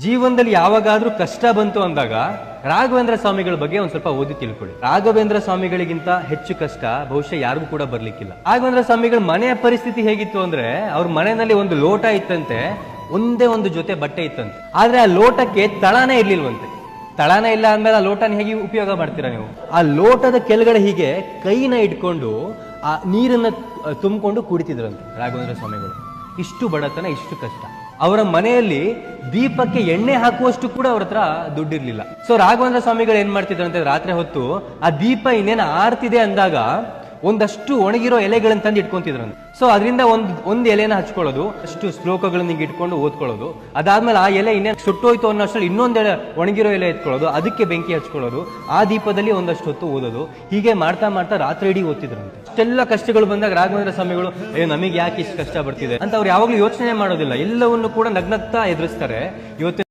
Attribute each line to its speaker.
Speaker 1: ಜೀವನದಲ್ಲಿ ಯಾವಾಗಾದ್ರೂ ಕಷ್ಟ ಬಂತು ಅಂದಾಗ ರಾಘವೇಂದ್ರ ಸ್ವಾಮಿಗಳ ಬಗ್ಗೆ ಒಂದ್ ಸ್ವಲ್ಪ ಓದಿ ತಿಳ್ಕೊಳ್ಳಿ. ರಾಘವೇಂದ್ರ ಸ್ವಾಮಿಗಳಿಗಿಂತ ಹೆಚ್ಚು ಕಷ್ಟ ಬಹುಶಃ ಯಾರಿಗೂ ಕೂಡ ಬರ್ಲಿಕ್ಕಿಲ್ಲ. ರಾಘವೇಂದ್ರ ಸ್ವಾಮಿಗಳ ಮನೆಯ ಪರಿಸ್ಥಿತಿ ಹೇಗಿತ್ತು ಅಂದ್ರೆ, ಅವ್ರ ಮನೆಯಲ್ಲಿ ಒಂದು ಲೋಟ ಇತ್ತಂತೆ, ಒಂದೇ ಒಂದು ಜೊತೆ ಬಟ್ಟೆ ಇತ್ತಂತೆ. ಆದ್ರೆ ಆ ಲೋಟಕ್ಕೆ ತಳನೇ ಇರ್ಲಿಲ್ವಂತೆ. ತಳನೇ ಇಲ್ಲ ಅಂದ್ಮೇಲೆ ಆ ಲೋಟನ ಹೇಗೆ ಉಪಯೋಗ ಮಾಡ್ತೀರಾ ನೀವು? ಆ ಲೋಟದ ಕೆಳಗಡೆ ಹೀಗೆ ಕೈನ ಇಟ್ಕೊಂಡು ಆ ನೀರನ್ನ ತುಂಬಿಕೊಂಡು ಕುಡಿತಿದ್ರಂತೆ ರಾಘವೇಂದ್ರ ಸ್ವಾಮಿಗಳು. ಇಷ್ಟು ಬಡತನ, ಇಷ್ಟು ಕಷ್ಟ. ಅವರ ಮನೆಯಲ್ಲಿ ದೀಪಕ್ಕೆ ಎಣ್ಣೆ ಹಾಕುವಷ್ಟು ಕೂಡ ಅವ್ರ ಹತ್ರ ದುಡ್ಡಿರ್ಲಿಲ್ಲ. ಸೊ ರಾಘವೇಂದ್ರ ಸ್ವಾಮಿಗಳು ಏನ್ ಮಾಡ್ತಿದ್ರಂತೆ, ರಾತ್ರಿ ಹೊತ್ತು ಆ ದೀಪ ಇನ್ನೇನು ಆರ್ತಿದೆ ಅಂದಾಗ ಒಂದಷ್ಟು ಒಣಗಿರೋ ಎಲೆಗಳನ್ನ ತಂದು ಇಟ್ಕೊಂತಿದ್ರಂತೆ. ಸೊ ಅದರಿಂದ ಒಂದ್ ಎಲೆನ ಹಚ್ಕೊಳ್ಳೋದು, ಅಷ್ಟು ಶ್ಲೋಕಗಳನ್ನ ಹಿಂಗೆ ಇಟ್ಕೊಂಡು ಓದ್ಕೊಳ್ಳೋದು. ಅದಾದ್ಮೇಲೆ ಆ ಎಲೆ ಇನ್ನೇನು ಸುಟ್ಟೋಯ್ತು ಅನ್ನೋಷ್ಟರಲ್ಲಿ ಇನ್ನೊಂದು ಒಣಗಿರೋ ಎಲೆ ಎತ್ಕೊಳ್ಳೋದು, ಅದಕ್ಕೆ ಬೆಂಕಿ ಹಚ್ಕೊಳ್ಳೋದು, ಆ ದೀಪದಲ್ಲಿ ಒಂದಷ್ಟು ಹೊತ್ತು ಓದೋದು. ಹೀಗೆ ಮಾಡ್ತಾ ಮಾಡ್ತಾ ರಾತ್ರಿ ಇಡೀ ಓದ್ತಿದ್ರಂತೆ. ಅಷ್ಟೆಲ್ಲ ಕಷ್ಟಗಳು ಬಂದಾಗ ರಾಘವೇಂದ್ರ ಸ್ವಾಮಿಗಳು ನಮಗೆ ಯಾಕೆ ಇಷ್ಟು ಕಷ್ಟ ಬರ್ತಿದೆ ಅಂತ ಅವ್ರು ಯಾವಾಗ್ಲೂ ಯೋಚನೆ ಮಾಡೋದಿಲ್ಲ. ಎಲ್ಲವನ್ನು ಕೂಡ ನಗ್ನಗ್ತಾ ಎದುರಿಸ್ತಾರೆ. ಇವತ್ತು